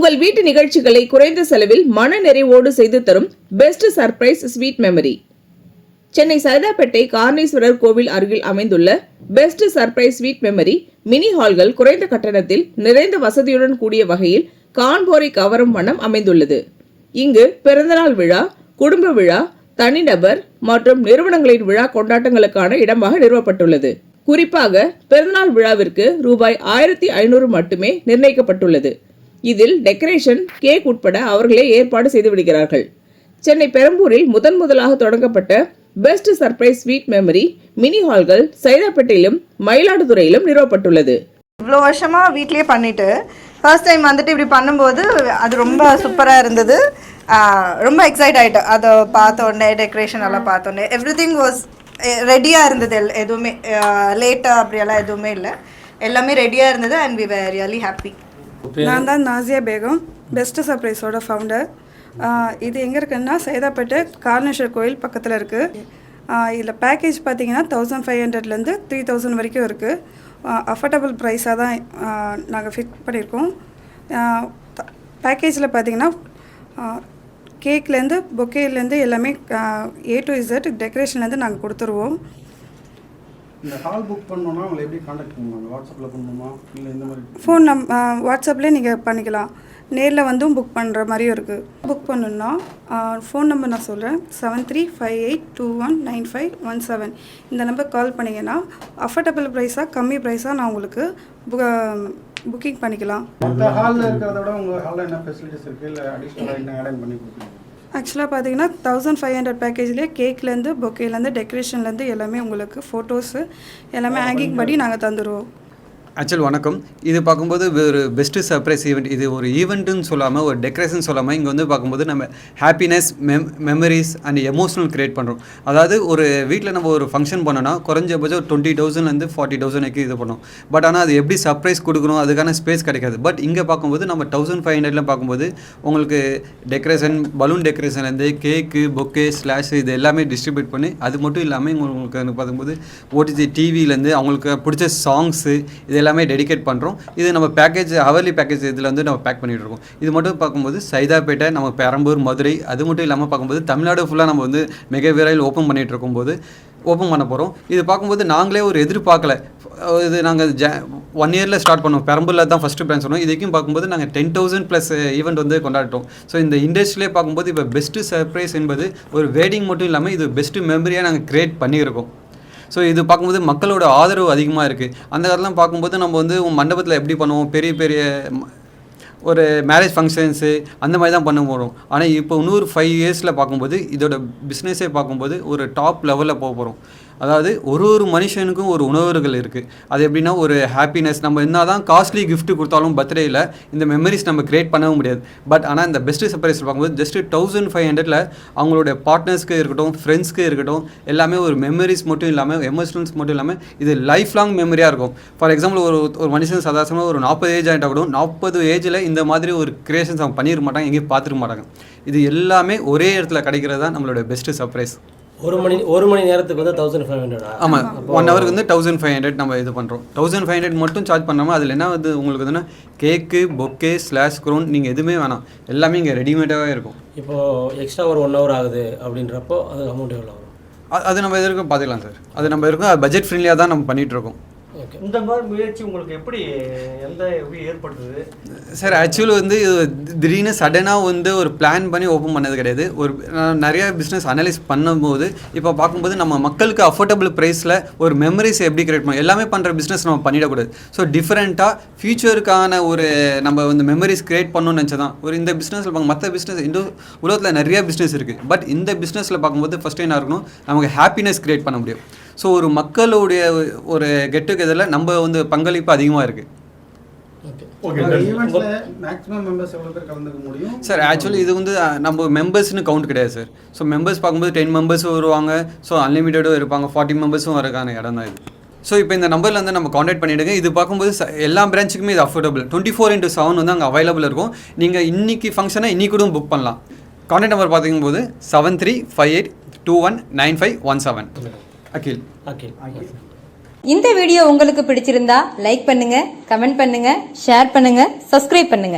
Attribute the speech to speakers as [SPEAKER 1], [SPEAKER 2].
[SPEAKER 1] உங்கள் வீட்டு நிகழ்ச்சிகளை குறைந்த செலவில் மன நிறைவோடு செய்து தரும் best surprise sweet memory. Chennai Saidapet Karaneeswarar கோவில் அருகில் அமைந்துள்ள best surprise sweet memory mini ஹால்கள் குறைந்த கட்டணத்தில் நிறைந்த வசதியுடன் கூடிய வகையில் காண்போரை கவரும் வண்ணம் அமைந்துள்ளது. இங்கு பிறந்தநாள் விழா, குடும்ப விழா, தனிநபர் மற்றும் நிறுவனங்களின் விழா கொண்டாட்டங்களுக்கான இடமாக நிறுவப்பட்டுள்ளது. குறிப்பாக பிறந்தநாள் விழாவிற்கு ரூபாய் 1500 மட்டுமே நிர்ணயிக்கப்பட்டுள்ளது. இதில் டெக்கரேஷன், கேக் உட்பட அவர்களே ஏற்பாடு செய்து விடுகிறார்கள். சென்னை பெரம்பூரில் முதலாக தொடங்கப்பட்ட best surprise sweet memory mini ஹால்கள் சைதாப்பேட்டையிலும் மயிலாடுதுறையிலும் நிறுவப்பட்டுள்ளது.
[SPEAKER 2] இவ்வளோ வருஷமா வீட்லயே பண்ணிட்டு ஃபர்ஸ்ட் டைம் வந்துட்டு இப்படி பண்ணும்போது அது ரொம்ப சூப்பராக இருந்தது. ரொம்ப எக்ஸைட் ஆகிட்டேன். அதை பார்த்தோன்னே, டெக்கரேஷன் எல்லாம் பார்த்தோன்னே எவ்ரிதிங் வாஸ் ரெடியாக இருந்தது. எதுவுமே லேட்டாக அப்படியெல்லாம் எதுவுமே இல்லை, எல்லாமே ரெடியாக இருந்தது. And we were really happy.
[SPEAKER 3] நான் தான் நாசியா பேகம், பெஸ்ட் சர்ப்ரைஸோட ஃபவுண்டர். இது எங்கே இருக்குன்னா சைதாப்பேட்டை கார்னேஸ்வரர் கோயில் பக்கத்தில் இருக்குது. இதில் பேக்கேஜ் பார்த்தீங்கன்னா 1500லேருந்து 3000 வரைக்கும் இருக்குது. அஃபோர்டபுள் ப்ரைஸாக தான் நாங்கள் ஃபிக்ஸ் பண்ணியிருக்கோம். பேக்கேஜில் பார்த்தீங்கன்னா கேக்லேருந்து பொக்கேலேருந்து எல்லாமே A to Z டெக்கரேஷன்லேருந்து நாங்கள் கொடுத்துருவோம்.
[SPEAKER 4] இந்த ஹால் புக் பண்ணோன்னா உங்களை எப்படி காண்டாக்ட் பண்ணுவாங்க? வாட்ஸ்அப்பில் பண்ணணுமா இல்லை இந்த மாதிரி?
[SPEAKER 3] ஃபோன் வாட்ஸ்அப்லேயே நீங்கள் பண்ணிக்கலாம், நேரில் வந்தும் புக் பண்ணுற மாதிரியும் இருக்குது. புக் பண்ணணுன்னா ஃபோன் நம்பர் நான் சொல்கிறேன், 7358219517. இந்த நம்பர் கால் பண்ணிங்கன்னா அஃபோர்டபுள் ப்ரைஸாக, கம்மி ப்ரைஸாக நான் உங்களுக்கு புக்கிங் பண்ணிக்கலாம்.
[SPEAKER 4] மற்ற ஹாலில் இருக்கிறத விட உங்கள் ஹாலில் என்ன ஃபெசிலிட்டிஸ் இருக்குது, இல்லை அடிஷ்னலாக என்ன ஆட் பண்ணி கொடுக்குறீங்க?
[SPEAKER 3] ஆக்சுவலாக பார்த்தீங்கன்னா 1500 பேக்கேஜ்லேயே கேக்லேருந்து பொக்கேலேருந்து டெக்கரேஷன்லேருந்து எல்லாமே உங்களுக்கு ஃபோட்டோஸு எல்லாமே ஹேங்கிங் படி நாங்கள் தந்துடுவோம்.
[SPEAKER 5] ஆக்சுவல் வணக்கம். இது பார்க்கும்போது ஒரு பெஸ்ட்டு சர்ப்ரைஸ் ஈவெண்ட். இது ஒரு ஈவெண்ட்டுன்னு சொல்லாமல், ஒரு டெக்கரேஷன் சொல்லாமல், இங்கே வந்து பார்க்கும்போது நம்ம happiness, memories and emotional create பண்ணுறோம். அதாவது ஒரு வீட்டில் நம்ம ஒரு ஃபங்க்ஷன் பண்ணோன்னா குறைஞ்சபட்சம் 20,000லேருந்து 40,000 இது பண்ணோம். பட் ஆனால் அது எப்படி சர்ப்ரைஸ் கொடுக்கணும், அதுக்கான ஸ்பேஸ் கிடைக்காது. பட் இங்கே பார்க்கும்போது நம்ம 1500 பார்க்கும்போது உங்களுக்கு டெக்கரேஷன், பலூன் டெக்கரேஷன்லேருந்து கேக்கு, பொக்கே, ஸ்லாஷ் இது எல்லாமே டிஸ்ட்ரிபியூட் பண்ணி, அது மட்டும் இல்லாமல் உங்களுக்கு பார்க்கும்போது OTG டிவிலேருந்து அவங்களுக்கு பிடிச்ச சாங்ஸு இது எல்லாமே டெடிகேட் பண்ணுறோம். இது நம்ம பேக்கேஜ், ஹவர்லி பேக்கேஜ் இதில் வந்து நம்ம பேக் பண்ணிகிட்டு இருக்கோம். இது மட்டும் பார்க்கும்போது சைதாப்பேட்டை, நம்ம பெரம்பூர், மதுரை, அது மட்டும் இல்லாமல் பார்க்கும்போது தமிழ்நாடு ஃபுல்லாக நம்ம வந்து மெகா விரைவில் ஓப்பன் பண்ணிகிட்டு இருக்கும்போது ஓப்பன் பண்ண போகிறோம். இது பார்க்கும்போது நாங்களே ஒரு எதிர்பார்க்கல. இது நாங்கள் 1 இயரில் ஸ்டார்ட் பண்ணோம். பெரம்பூரில் தான் ஃபஸ்ட்டு பிரான்ச் சொன்னோம். இதுக்கும் பார்க்கும்போது நாங்கள் 10,000+ ஈவெண்ட் வந்து கொண்டாடிட்டோம். ஸோ இந்த இண்டஸ்ட்ரியிலே பார்க்கும்போது இப்போ பெஸ்ட்டு சர்ப்ரைஸ் என்பது ஒரு வெட்டிங் மட்டும் இல்லாமல் இது பெஸ்ட்டு மெமரியாக நாங்கள் க்ரியேட் பண்ணியிருக்கோம். ஸோ இது பார்க்கும்போது மக்களோட ஆதரவு அதிகமாக இருக்குது. அந்த காலத்தில் பார்க்கும்போது நம்ம வந்து மண்டபத்தில் எப்படி பண்ணுவோம், பெரிய பெரிய ஒரு மேரேஜ் ஃபங்க்ஷன்ஸு அந்த மாதிரி தான் பண்ண போகிறோம். ஆனால் இப்போ இன்னொரு 5 இயர்ஸில் பார்க்கும்போது இதோட பிஸ்னஸே பார்க்கும்போது ஒரு டாப் லெவலில் போக போகிறோம். அதாவது ஒரு மனுஷனுக்கும் ஒரு உணர்வுகள் இருக்குது. அது எப்படின்னா ஒரு ஹாப்பினஸ். நம்ம என்ன தான் காஸ்ட்லி கிஃப்ட்டு கொடுத்தாலும் பர்த்டேயில் இந்த மெமரிஸ் நம்ம க்ரியேட் பண்ணவும் முடியாது. பட் ஆனால் இந்த பெஸ்ட்டு சர்ப்ரைஸ் பார்க்கும்போது ஜஸ்ட்டு 1500ல் அவங்களுடைய பார்ட்னர்ஸ்க்கு இருக்கட்டும், ஃப்ரெண்ட்ஸ்க்கு இருக்கட்டும், எல்லாமே ஒரு மெமரிஸ் மட்டும் இல்லாமல், எமோஷனல்ஸ் மட்டும் இல்லாமல் இது லைஃப் லாங் மெமரியாக இருக்கும். ஃபார் எக்ஸாம்பிள் ஒரு மனுஷன் சாதாரணமாக ஒரு 40 ஏஜ் ஆகிட்டா கூட 40 ஏஜில் இந்த மாதிரி ஒரு க்ரியேஷன்ஸ் அவங்க பண்ணிட மாட்டாங்க, எங்கேயும் பார்த்துருக்க மாட்டாங்க. இது எல்லாமே ஒரே இடத்துல கிடைக்கிறது தான் நம்மளோட பெஸ்ட்டு சர்ப்ரைஸ்.
[SPEAKER 6] ஒரு மணி நேரத்துக்கு வந்து 1500.
[SPEAKER 5] ஆமாம், 1 ஹவருக்கு வந்து 1500 நம்ம இது பண்ணுறோம். 1500 மட்டும் சார்ஜ் பண்ணாமல் அதில் என்ன வந்து உங்களுக்கு வந்துன்னா கேக்கு, பொக்கே, ஸ்லாஷ், க்ரௌன் நீங்கள் எதுவுமே வேணாம், எல்லாமே இங்கே ரெடிமேடாகவே இருக்கும்.
[SPEAKER 6] இப்போது எக்ஸ்ட்ரா ஒரு 1 ஹவர் ஆகுது அப்படின்றப்போ அது அமௌண்ட் எவ்வளோ ஆகும்?
[SPEAKER 5] அது நம்ம எதிர்க்கும் பார்த்துக்கலாம் சார். அது நம்ம இருக்கும், அது பட்ஜெட் ஃப்ரெண்ட்லியாக தான் நம்ம பண்ணிகிட்ருக்கோம்.
[SPEAKER 7] இந்த மாதிரி முயற்சி உங்களுக்கு எப்படி ஏற்படுத்துது
[SPEAKER 5] சார்? ஆக்சுவலி வந்து திடீர்னு சடனாக வந்து ஒரு பிளான் பண்ணி ஓப்பன் பண்ணது கிடையாது. ஒரு நிறையா பிஸ்னஸ் அனலைஸ் பண்ணும்போது இப்போ பார்க்கும்போது நம்ம மக்களுக்கு அஃபோர்டபுள் ப்ரைஸில் ஒரு மெமரிஸ் எப்படி கிரியேட் பண்ணணும், எல்லாமே பண்ணுற பிஸ்னஸ் நம்ம பண்ணிடக்கூடாது. ஸோ டிஃப்ரெண்ட்டாக ஃபியூச்சருக்கான ஒரு நம்ம வந்து மெமரிஸ் கிரியேட் பண்ணணும்னு நினச்சா தான் ஒரு இந்த பிஸ்னஸில் பார்க்க. மற்ற பிஸ்னஸ் இந்த உலகத்தில் நிறையா பிஸ்னஸ் இருக்குது. பட் இந்த பிஸ்னஸில் பார்க்கும்போது ஃபஸ்ட்டு என்ன இருக்கணும், நமக்கு ஹாப்பினஸ் கிரியேட் பண்ண முடியும். ஸோ ஒரு மக்களுடைய ஒரு கெட் டுகெதரில் நம்ம வந்து பங்களிப்பு அதிகமாக இருக்குது. சார் ஆக்சுவலி இது வந்து நம்ம மெம்பர்ஸ்னு கவுண்ட் கிடையாது சார். ஸோ மெம்பர்ஸ் பார்க்கும்போது 10 மெம்பர்ஸும் வருவாங்க, ஸோ அன்லிமிட்டடும் இருப்பாங்க, 40 மெம்பர்ஸும் வரக்கான இடம் தான் இது. ஸோ இப்போ இந்த நம்பரில் வந்து நம்ம காண்டாக்ட் பண்ணிவிடுங்க. இது பார்க்கும்போது எல்லா பிரான்ச்சுக்குமே இது அஃபோர்டபுள். 24/7 வந்து அங்கே அவைலபிள் இருக்கும். நீங்கள் இன்றைக்கி ஃபங்க்ஷனை இன்றைக்கி கூட புக் பண்ணலாம். காண்டாக்ட் நம்பர் பார்த்திங்கும்போது 7358219517. அகில்.
[SPEAKER 8] இந்த வீடியோ உங்களுக்கு பிடிச்சிருந்தா லைக் பண்ணுங்க, கமெண்ட் பண்ணுங்க, ஷேர் பண்ணுங்க, சப்ஸ்கிரைப் பண்ணுங்க.